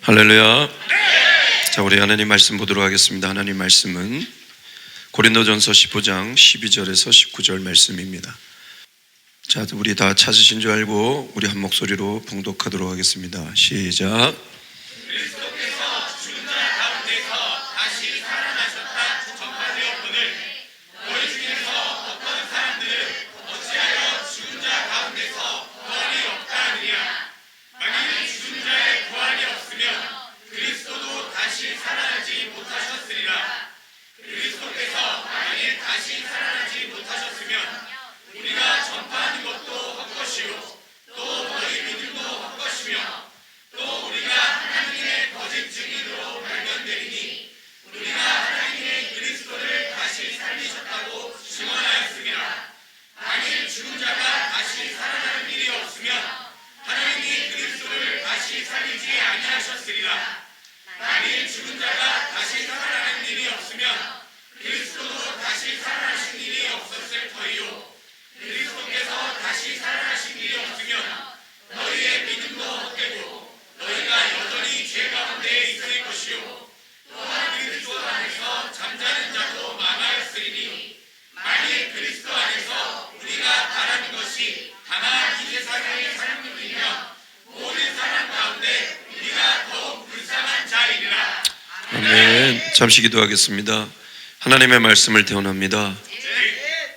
할렐루야. 자, 우리 하나님 말씀 보도록 하겠습니다. 하나님 말씀은 고린도전서 15장 12절에서 19절 말씀입니다. 자, 우리 다 찾으신 줄 알고 우리 한 목소리로 봉독하도록 하겠습니다. 시작. 그리스도께서 죽은 자 가운데서 다시 살아나셨다 전파되었거늘 너희 중에서 어떤 사람들은 어찌하여 죽은 자 가운데서 부활이 없다 하느냐. 만일 죽은 자의 부활이 없으면 그리스도도 다시 살아나지 못하셨으리라. 그리스도께서 만일 다시 살아나지 못하셨으면 우리가 전파하는 것도 헛것이요 또 너희 믿음도 헛것이며 또 우리가 하나님의 거짓 증인으로 발견되리니 우리가 하나님의 그리스도를 다시 살리셨다고 증언하였습니다. 만일 죽은 자가 다시 살아나는 일이 없으면 하나님이 그리스도를 다시 살리지 아니하셨으리라. 만일 죽은 자가 다시 살아나는 일이 없으면 그리스도도 다시 살아나신 일이 없었을 터이요 그리스도께서 다시 살아나신 일이 없으면 너희의 믿음도 헛되고 너희가 여전히 죄 가운데 있을 것이요 또한 그리스도 안에서 잠자는 자도 많아였으리니 만일 그리스도 안에서 우리가 바라는 것이 다만 이 세상의 삶이면 모든 사람 가운데 우리가 더욱 불쌍한 자이리라. 아멘. 잠시 기도하겠습니다. 하나님의 말씀을 대언합니다.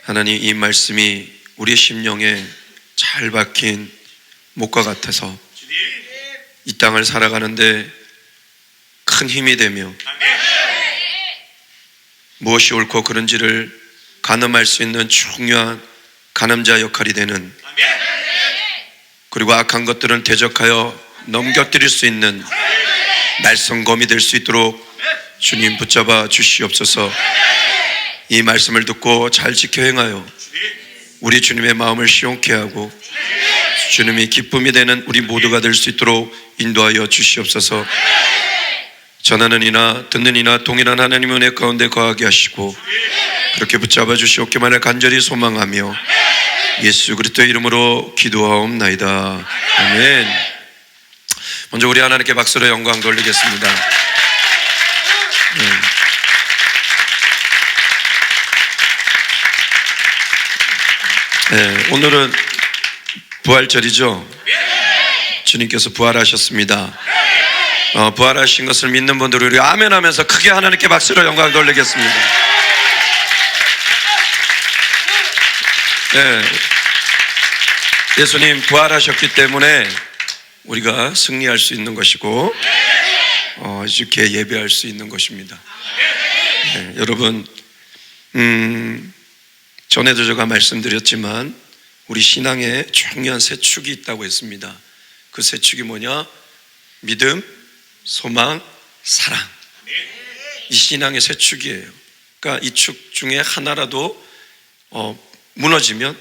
하나님, 이 말씀이 우리 심령에 잘 박힌 목과 같아서 이 땅을 살아가는데 큰 힘이 되며 무엇이 옳고 그른지를 가늠할 수 있는 중요한 가늠자 역할이 되는, 그리고 악한 것들은 대적하여 넘겨뜨릴 수 있는 날성검이 될 수 있도록 주님 붙잡아 주시옵소서. 이 말씀을 듣고 잘 지켜 행하여 우리 주님의 마음을 시원케 하고 주님이 기쁨이 되는 우리 모두가 될 수 있도록 인도하여 주시옵소서. 전하는 이나 듣는 이나 동일한 하나님의 은혜 가운데 거하게 하시고 그렇게 붙잡아 주시옵기만을 간절히 소망하며 예수 그리스도의 이름으로 기도하옵나이다. 아멘. 먼저 우리 하나님께 박수로 영광 돌리겠습니다. 네, 오늘은 부활절이죠. 주님께서 부활하셨습니다. 부활하신 것을 믿는 분들 우리 아멘 하면서 크게 하나님께 박수로 영광 돌리겠습니다. 네, 예수님 부활하셨기 때문에 우리가 승리할 수 있는 것이고 이렇게 예배할 수 있는 것입니다. 네, 여러분, 전에도 제가 말씀드렸지만 우리 신앙에 중요한 세 축이 있다고 했습니다. 그 세 축이 뭐냐? 믿음, 소망, 사랑. 이 신앙의 세 축이에요. 그러니까 이 축 중에 하나라도 무너지면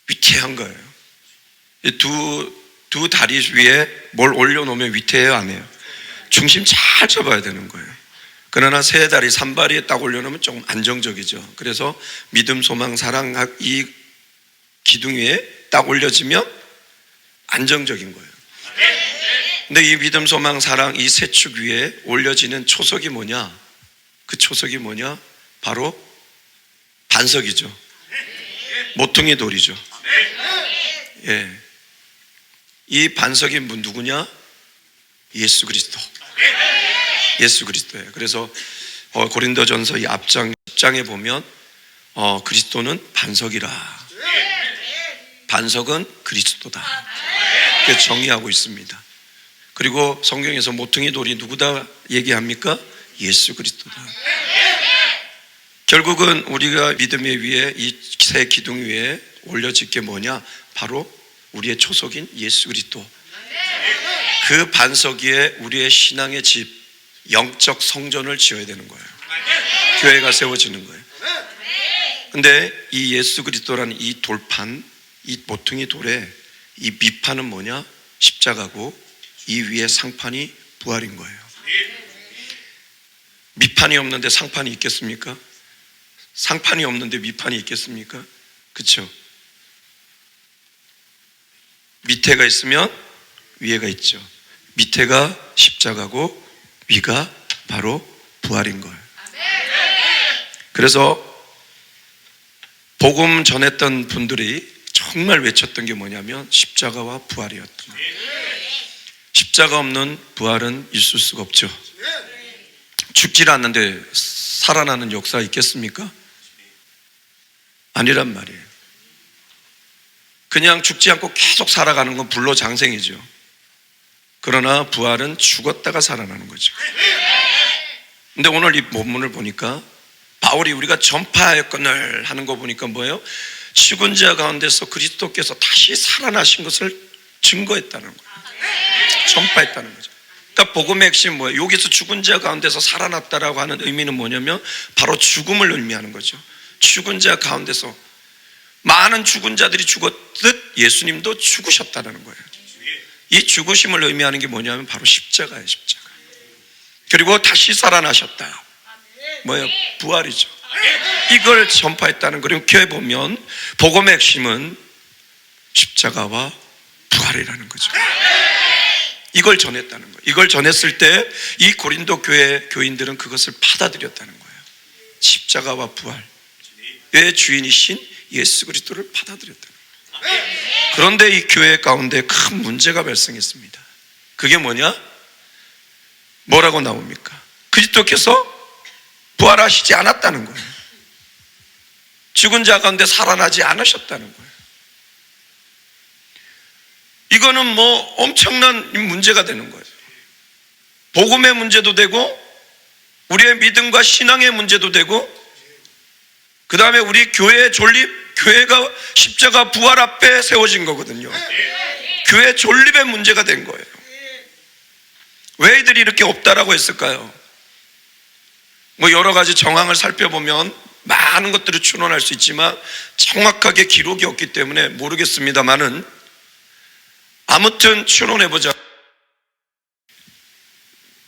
위태한 거예요. 이 두 다리 위에 뭘 올려놓으면 위태해요, 안 해요? 중심 잘 잡아야 되는 거예요. 그러나 세 다리, 산발이 딱 올려놓으면 조금 안정적이죠. 그래서 믿음, 소망, 사랑 이 기둥 위에 딱 올려지면 안정적인 거예요. 근데 이 믿음, 소망, 사랑 이 세 축 위에 올려지는 초석이 뭐냐? 그 초석이 뭐냐? 바로 반석이죠. 모퉁이 돌이죠. 예. 이 반석이 누구냐? 예수 그리스도. 예수 그리스도예요. 그래서 고린도전서 이 앞장 10장에 보면 그리스도는 반석이라. 반석은 그리스도다. 그렇게 정의하고 있습니다. 그리고 성경에서 모퉁이 돌이 누구다 얘기합니까? 예수 그리스도다. 결국은 우리가 믿음의 위에 이 세 기둥 위에 올려질 게 뭐냐? 바로 우리의 초석인 예수 그리스도. 그 반석 위에 우리의 신앙의 집, 영적 성전을 지어야 되는 거예요. 교회가 세워지는 거예요. 근데 이 예수 그리스도라는 이 돌판, 이 모퉁이 돌에 이 밑판은 뭐냐? 십자가고 이 위에 상판이 부활인 거예요. 밑판이 없는데 상판이 있겠습니까? 상판이 없는데 밑판이 있겠습니까? 그렇죠? 밑에가 있으면 위에가 있죠. 밑에가 십자가고 위가 바로 부활인 거예요. 그래서 복음 전했던 분들이 정말 외쳤던 게 뭐냐면 십자가와 부활이었던 거예요. 십자가 없는 부활은 있을 수가 없죠. 죽질 않는데 살아나는 역사 있겠습니까? 아니란 말이에요. 그냥 죽지 않고 계속 살아가는 건 불로장생이죠. 그러나 부활은 죽었다가 살아나는 거죠. 근데 오늘 이 본문을 보니까 바울이 우리가 전파하였거늘 하는 거 보니까 뭐예요? 죽은 자 가운데서 그리스도께서 다시 살아나신 것을 증거했다는 거예요. 전파했다는 거죠. 그러니까 복음의 핵심은 뭐예요? 여기서 죽은 자 가운데서 살아났다라고 하는 의미는 뭐냐면 바로 죽음을 의미하는 거죠. 죽은 자 가운데서 많은 죽은 자들이 죽었듯 예수님도 죽으셨다는 거예요. 이 죽으심을 의미하는 게 뭐냐면 바로 십자가예요. 십자가. 그리고 다시 살아나셨다. 뭐예요? 부활이죠. 이걸 전파했다는 거예요. 교회 보면 복음의 핵심은 십자가와 부활이라는 거죠. 이걸 전했다는 거예요. 이걸 전했을 때 이 고린도 교회 교인들은 그것을 받아들였다는 거예요. 십자가와 부활의 주인이신 예수 그리스도를 받아들였다는 거예요. 그런데 이 교회 가운데 큰 문제가 발생했습니다. 그게 뭐냐? 뭐라고 나옵니까? 그리스도께서 부활하시지 않았다는 거예요. 죽은 자 가운데 살아나지 않으셨다는 거예요. 이거는 뭐 엄청난 문제가 되는 거예요. 복음의 문제도 되고 우리의 믿음과 신앙의 문제도 되고 그 다음에 우리 교회의 존립, 교회가 십자가 부활 앞에 세워진 거거든요. 교회 존립의 문제가 된 거예요. 왜 이들이 이렇게 없다라고 했을까요? 뭐 여러 가지 정황을 살펴보면 많은 것들을 추론할 수 있지만 정확하게 기록이 없기 때문에 모르겠습니다만은 아무튼 추론해보자.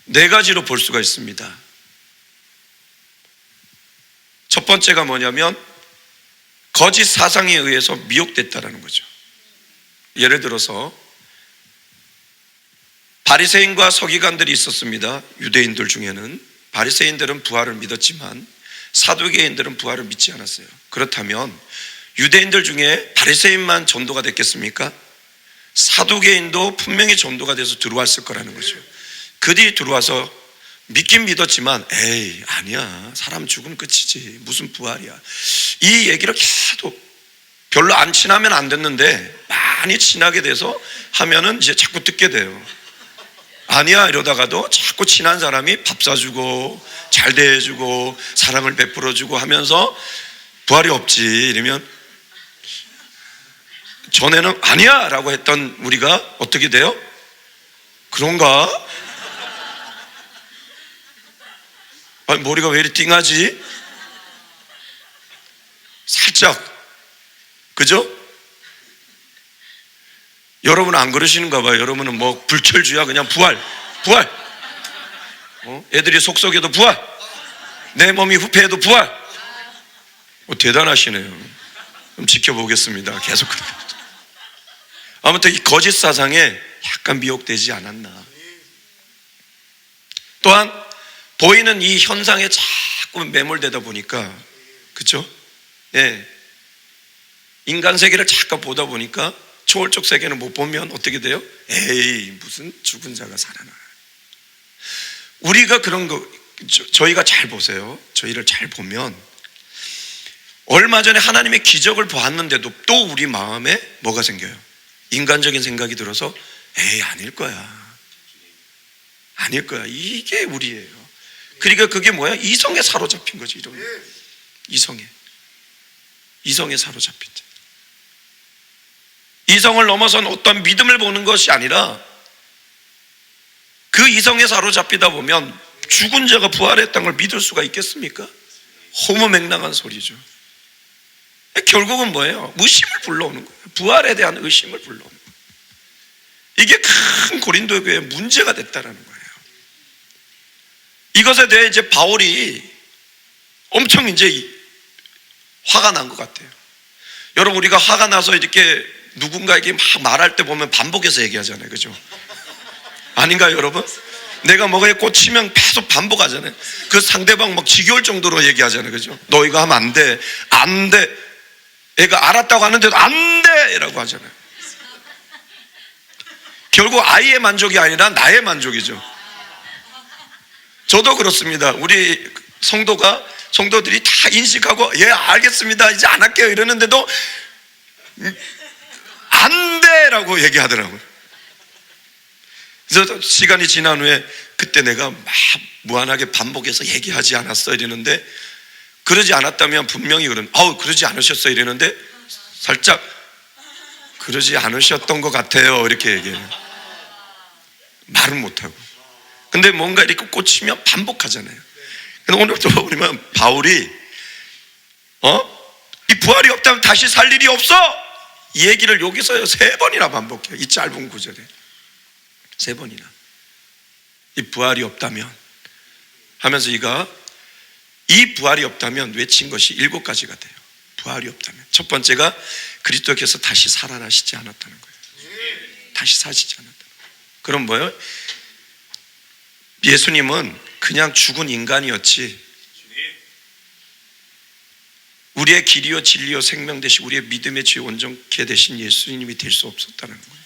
네 가지로 볼 수가 있습니다. 첫 번째가 뭐냐면 거짓 사상에 의해서 미혹됐다라는 거죠. 예를 들어서 바리새인과 서기관들이 있었습니다. 유대인들 중에는 바리새인들은 부활을 믿었지만 사두개인들은 부활을 믿지 않았어요. 그렇다면 유대인들 중에 바리새인만 전도가 됐겠습니까? 사두개인도 분명히 전도가 돼서 들어왔을 거라는 거죠. 그들이 들어와서 믿긴 믿었지만 에이 아니야, 사람 죽으면 끝이지, 무슨 부활이야, 이 얘기를 계속 별로 안 친하면 안 됐는데 많이 친하게 돼서 하면은 이제 자꾸 듣게 돼요. 아니야 이러다가도 자꾸 친한 사람이 밥 사주고 잘 대해주고 사랑을 베풀어주고 하면서 부활이 없지 이러면 전에는 아니야 라고 했던 우리가 어떻게 돼요? 그런가? 아니, 머리가 왜 이리 띵하지? 살짝, 그죠? 여러분은 안 그러시는가 봐요. 여러분은 뭐 불철주야, 그냥 부활. 애들이 속썩여도 부활, 내 몸이 후패해도 부활. 대단하시네요. 그럼 지켜보겠습니다. 계속. 아무튼 이 거짓 사상에 약간 미혹되지 않았나. 또한 보이는 이 현상에 자꾸 매몰되다 보니까, 그렇죠? 예, 인간 세계를 잠깐 보다 보니까 초월적 세계는 못 보면 어떻게 돼요? 에이 무슨 죽은 자가 살아나. 우리가 그런 거, 저희가 잘 보세요. 저희를 잘 보면 얼마 전에 하나님의 기적을 보았는데도 또 우리 마음에 뭐가 생겨요? 인간적인 생각이 들어서 에이 아닐 거야, 아닐 거야. 이게 우리예요. 그러니까 그게 뭐야? 이성에 사로잡힌 거지. 이런 이성에 사로잡힌 자. 이성을 넘어선 어떤 믿음을 보는 것이 아니라 그 이성에 사로잡히다 보면 죽은 자가 부활했다는 걸 믿을 수가 있겠습니까? 허무맹랑한 소리죠. 결국은 뭐예요? 의심을 불러오는 거예요. 부활에 대한 의심을 불러오는 거예요. 이게 큰 고린도 교회의 문제가 됐다는 거예요. 이것에 대해 이제 바울이 엄청 이제 화가 난 것 같아요. 여러분, 우리가 화가 나서 이렇게 누군가에게 막 말할 때 보면 반복해서 얘기하잖아요. 그죠? 아닌가요, 여러분? 내가 뭐가에 꽂히면 계속 반복하잖아요. 그 상대방 막 지겨울 정도로 얘기하잖아요. 그죠? 너 이거 하면 안 돼. 안 돼. 애가 알았다고 하는데도 안 돼! 라고 하잖아요. 결국 아이의 만족이 아니라 나의 만족이죠. 저도 그렇습니다. 우리 성도들이 다 인식하고, 예, 알겠습니다. 이제 안 할게요. 이러는데도 안 돼! 라고 얘기하더라고요. 그래서 시간이 지난 후에 그때 내가 막 무한하게 반복해서 얘기하지 않았어 이러는데, 그러지 않았다면 분명히 그러지 않으셨어 이러는데 살짝 그러지 않으셨던 것 같아요 이렇게 얘기해요. 말은 못하고. 근데 뭔가 이렇게 꽂히면 반복하잖아요. 근데 오늘도 보면 바울이 이 부활이 없다면 다시 살 일이 없어 이 얘기를 여기서 3번이나 반복해요. 이 짧은 구절에 3번이나 이 부활이 없다면 하면서 이 부활이 없다면 외친 것이 7가지가 돼요. 부활이 없다면 첫 번째가 그리스도께서 다시 살아나시지 않았다는 거예요. 다시 사시지 않았다는 거예요. 그럼 뭐예요? 예수님은 그냥 죽은 인간이었지 우리의 길이요 진리요 생명 되시 우리의 믿음의 주요 온전케 되신 예수님이 될 수 없었다는 거예요.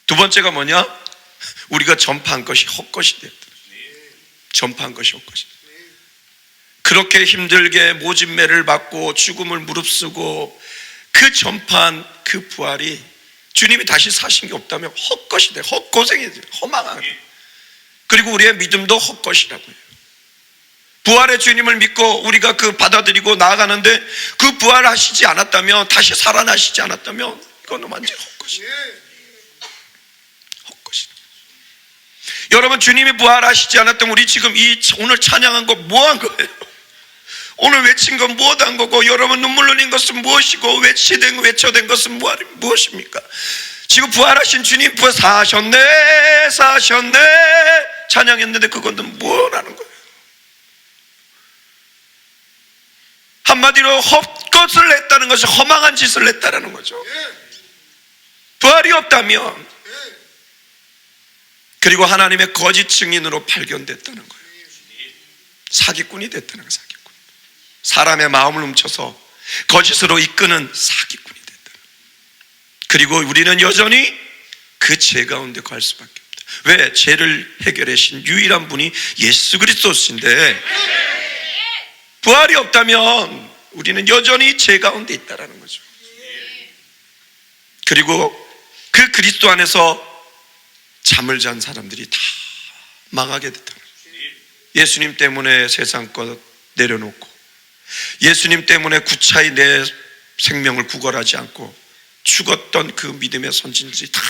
두 번째가 뭐냐? 우리가 전파한 것이 헛것이 되었다. 전파한 것이 헛것이 되었다. 그렇게 힘들게 모진매를 받고 죽음을 무릅쓰고 그 전파한 그 부활이 주님이 다시 사신 게 없다면 헛것이 돼. 헛고생이지. 허망하다. 그리고 우리의 믿음도 헛것이라고 해요. 부활의 주님을 믿고 우리가 받아들이고 나아가는데 그 부활하시지 않았다면, 다시 살아나시지 않았다면 이거는 완전히 헛것이에요. 헛것이다. 여러분, 주님이 부활하시지 않았다면 우리 지금 오늘 찬양한 거 뭐 한 거예요? 오늘 외친 건 무엇 한 거고, 여러분 눈물 흘린 것은 무엇이고, 외쳐댄 것은 무엇입니까? 지금 부활하신 주님 사셨네 찬양했는데 그건 뭐라는 거예요? 한마디로 헛것을 했다는 것은 허망한 짓을 했다는 거죠. 부활이 없다면, 그리고 하나님의 거짓 증인으로 발견됐다는 거예요. 사기꾼이 됐다는 거예요. 사기꾼. 사람의 마음을 훔쳐서 거짓으로 이끄는 사기꾼이 됐다. 그리고 우리는 여전히 그 죄 가운데 갈 수밖에 없다. 왜? 죄를 해결하신 유일한 분이 예수 그리스도신데, 부활이 없다면 우리는 여전히 죄 가운데 있다라는 거죠. 그리고 그 그리스도 안에서 잠을 잔 사람들이 다 망하게 됐다는 거죠. 예수님 때문에 세상 것 내려놓고, 예수님 때문에 구차히 내 생명을 구걸하지 않고 죽었던 그 믿음의 선진들이 다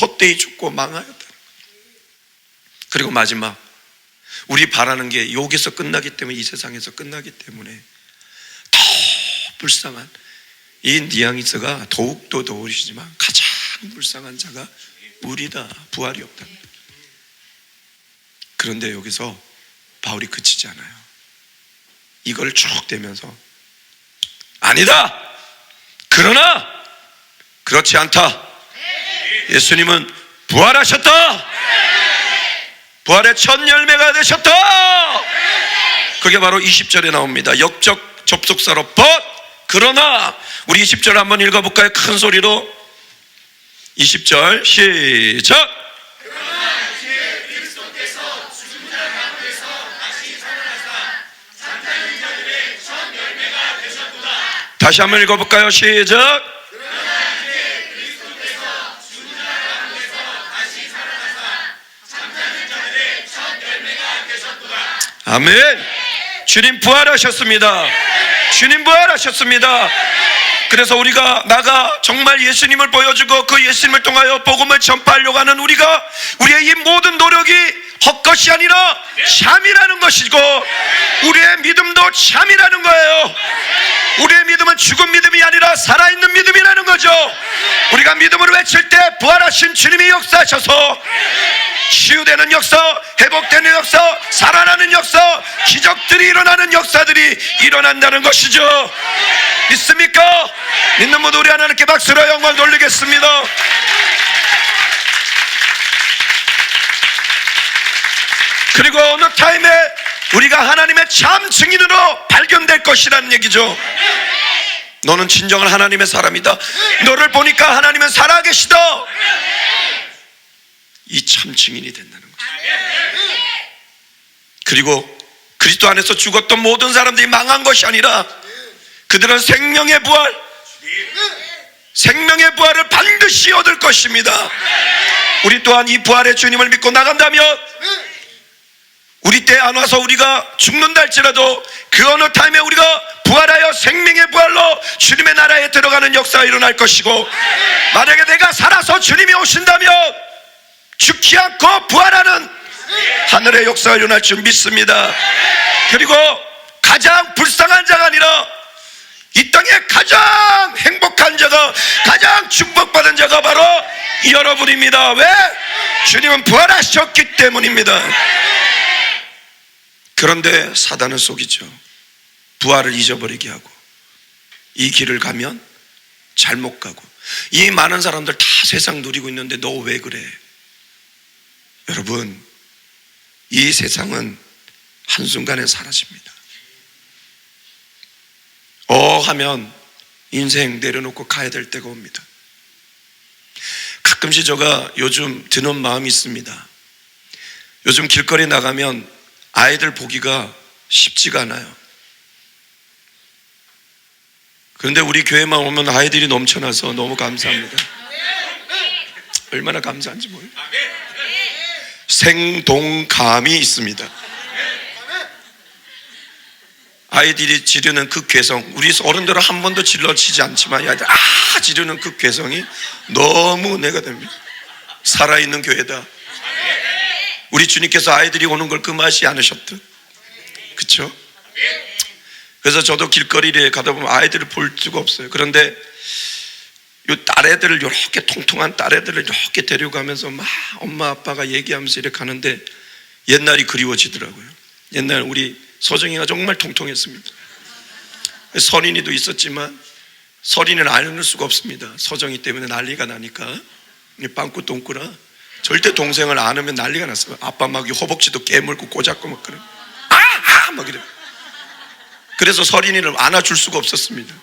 헛되이 죽고 망하였다는 거죠. 그리고 마지막, 우리 바라는 게 여기서 끝나기 때문에, 이 세상에서 끝나기 때문에 더 불쌍한 이 니앙이스가 더욱더 더우시지만 가장 불쌍한 자가 우리다. 부활이 없다. 그런데 여기서 바울이 그치지 않아요. 이걸 쭉 대면서 아니다. 그러나 그렇지 않다. 예수님은 부활하셨다. 부활의 첫 열매가 되셨다. 그게 바로 20절에 나옵니다. 역적 접속사로 but 그러나, 우리 20절 한번 읽어볼까요? 큰 소리로 20절 시작. 그러나 이제 그리스도께서 죽은 자 가운데서 다시 살아나사 잠자는 자들의 첫 열매가 되셨도다. 다시 한번 읽어볼까요? 시작. 그러나 이제 그리스도께서 죽은 자 가운데서 다시 살아나사 잠자는 자들의 첫 열매가 되셨도다. 아멘. 주님 부활하셨습니다. 주님 부활하셨습니다. 그래서 우리가 정말 예수님을 보여주고 그 예수님을 통하여 복음을 전파하려고 하는 우리의 이 모든 노력이 헛것이 아니라 참이라는 것이고, 우리의 믿음도 참이라는 거예요. 우리의 믿음은 죽은 믿음이 아니라 살아있는 믿음이라는 거죠. 우리가 믿음으로 외칠 때 부활하신 주님이 역사하셔서 치유되는 역사, 회복되는 역사, 살아나는 역사, 기적들이 일어나는 역사들이 일어난다는 것이죠. 믿습니까? 믿는 모두 우리 하나님께 박수로 영광 돌리겠습니다. 그리고 어느 타임에 우리가 하나님의 참 증인으로 발견될 것이라는 얘기죠. 너는 진정한 하나님의 사람이다. 너를 보니까 하나님은 살아계시다. 이 참 증인이 된다는 거죠. 그리고 그리스도 안에서 죽었던 모든 사람들이 망한 것이 아니라 그들은 생명의 부활을 반드시 얻을 것입니다. 우리 또한 이 부활의 주님을 믿고 나간다면 우리 때 안 와서 우리가 죽는다 할지라도 그 어느 타임에 우리가 부활하여 생명의 부활로 주님의 나라에 들어가는 역사가 일어날 것이고, 만약에 내가 살아서 주님이 오신다면 죽지 않고 부활하는 하늘의 역사가 일어날 줄 믿습니다. 그리고 가장 불쌍한 자가 아니라 이 땅에 가장 행복한 자가, 가장 축복받은 자가 바로 여러분입니다. 왜? 주님은 부활하셨기 때문입니다. 그런데 사단은 속이죠. 부활을 잊어버리게 하고, 이 길을 가면 잘못 가고, 이 많은 사람들 다 세상 누리고 있는데 너 왜 그래? 여러분, 이 세상은 한순간에 사라집니다. 하면 인생 내려놓고 가야 될 때가 옵니다. 가끔씩 제가 요즘 드는 마음이 있습니다. 요즘 길거리 나가면 아이들 보기가 쉽지가 않아요. 그런데 우리 교회만 오면 아이들이 넘쳐나서 너무 감사합니다. 얼마나 감사한지 몰라요. 생동감이 있습니다. 아이들이 지르는 그 괴성, 우리 어른들은 한 번도 질러치지 않지만 이 아이들 지르는 그 괴성이 너무 은혜가 됩니다. 살아있는 교회다. 우리 주님께서 아이들이 오는 걸 금하지 않으셨듯, 그렇죠? 그래서 저도 길거리에 가다 보면 아이들을 볼 수가 없어요. 그런데 요 딸애들을, 이렇게 통통한 딸애들을 이렇게 데려가면서 막 엄마 아빠가 얘기하면서 이렇게 가는데 옛날이 그리워지더라고요. 옛날 우리 서정이가 정말 통통했습니다. 서린이도 있었지만 서린이는 안을 수가 없습니다. 서정이 때문에 난리가 나니까. 빵꾸 똥꾸라 절대 동생을 안으면 난리가 났어요. 아빠 막 허벅지도 깨물고 꼬잡고 막 그래. 막 이래. 그래서 서린이를 안아줄 수가 없었습니다.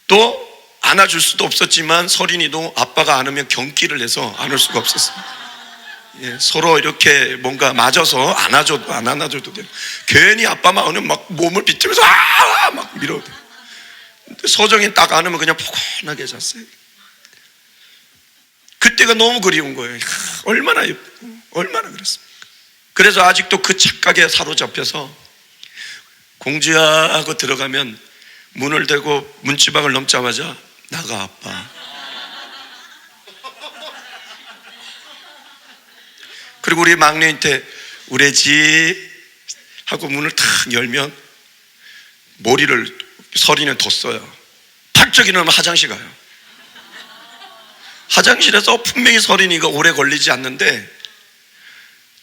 또 안아줄 수도 없었지만 서린이도 아빠가 안으면 경기를 내서 안을 수가 없었습니다. 서로 이렇게 뭔가 맞아서 안아줘도 안 안아줘도 돼요. 괜히 아빠만 안으면 막 몸을 비틀면서 막 밀어도 돼요. 근데 서정이 딱 안으면 그냥 포근하게 잤어요. 그때가 너무 그리운 거예요. 얼마나 예쁘고 얼마나 그랬습니까? 그래서 아직도 그 착각에 사로잡혀서 공주야 하고 들어가면 문을 대고 문지방을 넘자마자 나가 아빠. 그리고 우리 막내한테 우레지 하고 문을 탁 열면 머리를 서리는 뒀어요. 팔쩍 일어나면 화장실 가요. 화장실에서 분명히 서린이가 오래 걸리지 않는데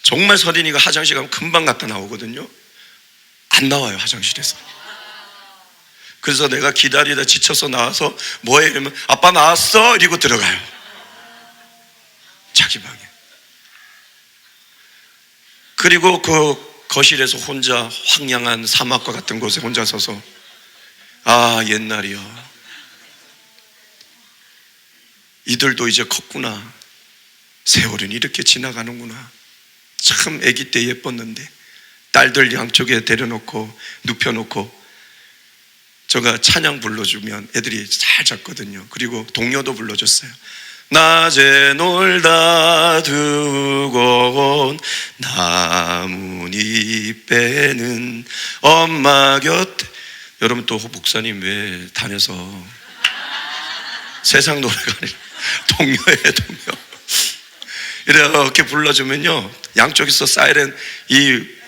정말 서린이가 화장실 가면 금방 갔다 나오거든요. 안 나와요, 화장실에서. 그래서 내가 기다리다 지쳐서 나와서 뭐해? 이러면 아빠 나왔어? 이러고 들어가요. 자기 방에. 그리고 그 거실에서 혼자 황량한 사막과 같은 곳에 혼자 서서 옛날이요. 이들도 이제 컸구나. 세월은 이렇게 지나가는구나. 참 아기 때 예뻤는데. 딸들 양쪽에 데려놓고 눕혀놓고 제가 찬양 불러주면 애들이 잘 잤거든요. 그리고 동요도 불러줬어요. 낮에 놀다 두고 온 나뭇잎에는 엄마 곁에. 여러분 또 목사님 왜 다녀서 세상 노래가 아니라 동요예요, 동요. 이렇게 불러주면요 양쪽에서 사이렌 이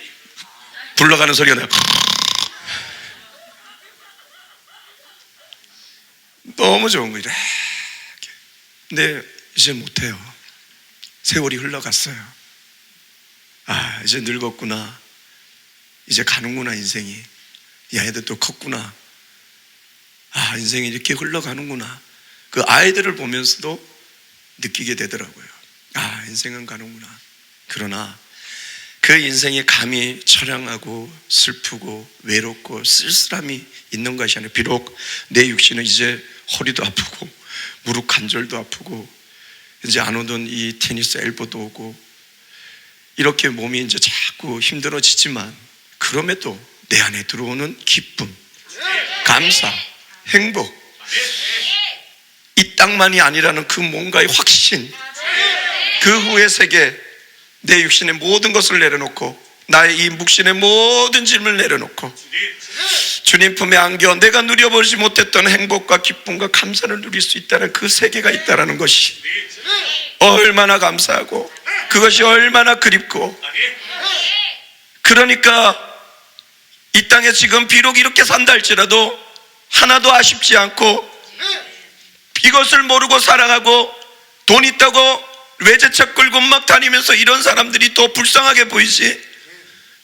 불러가는 소리가 나요. 너무 좋은 거예요. 근데 이제 못해요. 세월이 흘러갔어요. 이제 늙었구나. 이제 가는구나 인생이. 이 아이들도 컸구나. 인생이 이렇게 흘러가는구나. 그 아이들을 보면서도 느끼게 되더라고요. 인생은 가는구나. 그러나 그 인생이 감히 처량하고 슬프고 외롭고 쓸쓸함이 있는 것이 아니라, 비록 내 육신은 이제 허리도 아프고 무릎 관절도 아프고 이제 안 오던 이 테니스 엘보도 오고 이렇게 몸이 이제 자꾸 힘들어지지만, 그럼에도 내 안에 들어오는 기쁨, 감사, 행복, 이 땅만이 아니라는 그 뭔가의 확신, 그 후의 세계, 내 육신의 모든 것을 내려놓고 나의 이 묵신의 모든 짐을 내려놓고 주님 품에 안겨 내가 누려보지 못했던 행복과 기쁨과 감사를 누릴 수 있다는 그 세계가 있다는 것이 얼마나 감사하고 그것이 얼마나 그립고, 그러니까 이 땅에 지금 비록 이렇게 산다 할지라도 하나도 아쉽지 않고, 이것을 모르고 살아가고 돈 있다고 외제차 끌고 막 다니면서 이런 사람들이 더 불쌍하게 보이지,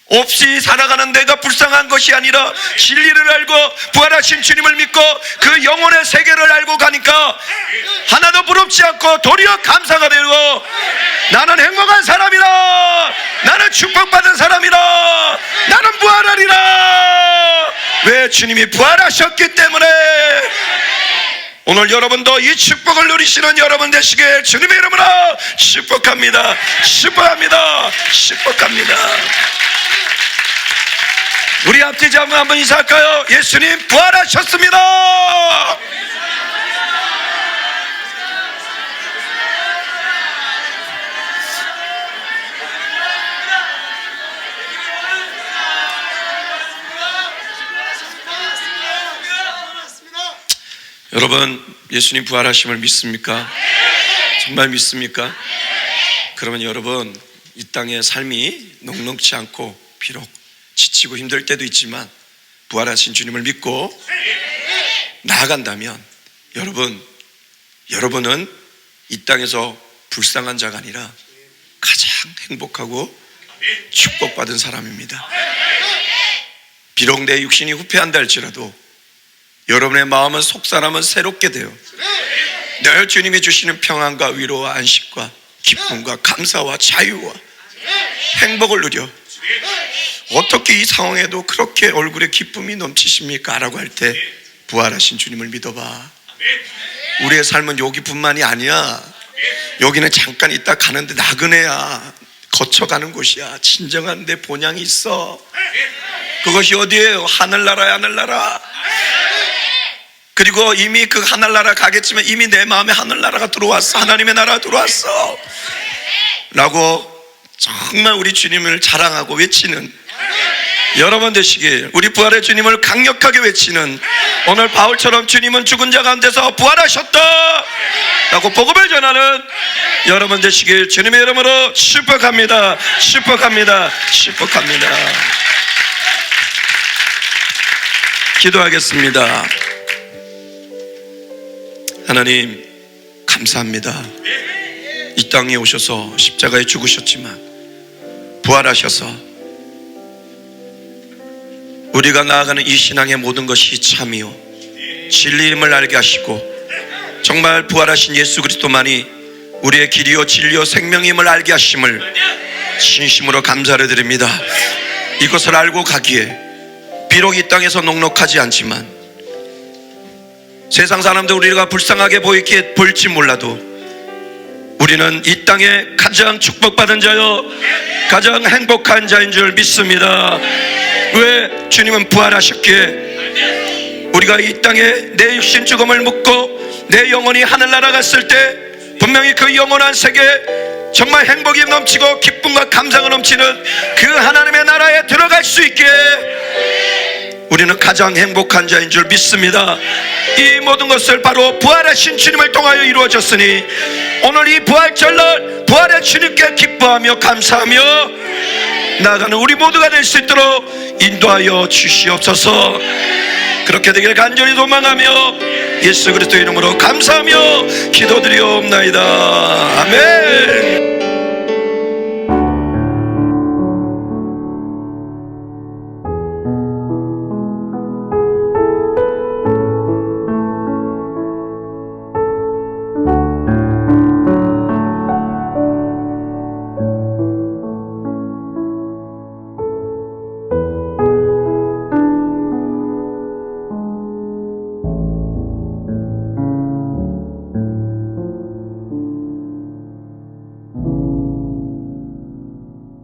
없이 살아가는 내가 불쌍한 것이 아니라 진리를 알고 부활하신 주님을 믿고 그 영혼의 세계를 알고 가니까 하나도 부럽지 않고 도리어 감사가 되고, 나는 행복한 사람이라, 나는 축복받은 사람이라, 나는 부활하리라. 왜? 주님이 부활하셨기 때문에. 오늘 여러분도 이 축복을 누리시는 여러분 되시길 주님의 이름으로 축복합니다. 축복합니다. 축복합니다. 우리 앞뒤 잡으면 한번 인사할까요? 예수님 부활하셨습니다. 여러분, 예수님 부활하심을 믿습니까? 정말 믿습니까? 그러면 여러분, 이 땅의 삶이 녹록지 않고 비록 지치고 힘들 때도 있지만 부활하신 주님을 믿고 나아간다면 여러분은 이 땅에서 불쌍한 자가 아니라 가장 행복하고 축복받은 사람입니다. 비록 내 육신이 후패한다 할지라도 여러분의 마음은 속사람은 새롭게 돼요. 늘 주님이 주시는 평안과 위로와 안식과 기쁨과 감사와 자유와 행복을 누려. 어떻게 이 상황에도 그렇게 얼굴에 기쁨이 넘치십니까? 라고 할 때 부활하신 주님을 믿어봐. 우리의 삶은 여기뿐만이 아니야. 여기는 잠깐 있다 가는데 나그네야. 거쳐가는 곳이야. 진정한 내 본향이 있어. 그것이 어디예요? 하늘나라야, 하늘나라. 그리고 이미 그 하늘나라 가겠지만 이미 내 마음에 하늘나라가 들어왔어. 하나님의 나라가 들어왔어 라고 정말 우리 주님을 자랑하고 외치는 여러분 되시길, 우리 부활의 주님을 강력하게 외치는, 오늘 바울처럼 주님은 죽은 자 가운데서 부활하셨다 라고 복음을 전하는 여러분 되시길 주님의 이름으로 축복합니다. 축복합니다. 축복합니다. 기도하겠습니다. 하나님 감사합니다. 이 땅에 오셔서 십자가에 죽으셨지만 부활하셔서 우리가 나아가는 이 신앙의 모든 것이 참이요 진리임을 알게 하시고, 정말 부활하신 예수 그리스도만이 우리의 길이요 진리요 생명임을 알게 하심을 진심으로 감사를 드립니다. 이것을 알고 가기에 비록 이 땅에서 녹록하지 않지만, 세상 사람들 우리가 불쌍하게 보일지 몰라도 우리는 이 땅에 가장 축복받은 자요 가장 행복한 자인 줄 믿습니다. 왜? 주님은 부활하셨기에 우리가 이 땅에 내 육신 죽음을 묻고 내 영혼이 하늘나라 갔을 때 분명히 그 영원한 세계, 정말 행복이 넘치고 기쁨과 감사가 넘치는 그 하나님의 나라에 들어갈 수 있게 우리는 가장 행복한 자인 줄 믿습니다. 이 모든 것을 바로 부활하신 주님을 통하여 이루어졌으니 오늘 이 부활절날 부활의 주님께 기뻐하며 감사하며 나아가는 우리 모두가 될 수 있도록 인도하여 주시옵소서. 그렇게 되길 간절히 소망하며 예수 그리스도 이름으로 감사하며 기도드리옵나이다. 아멘.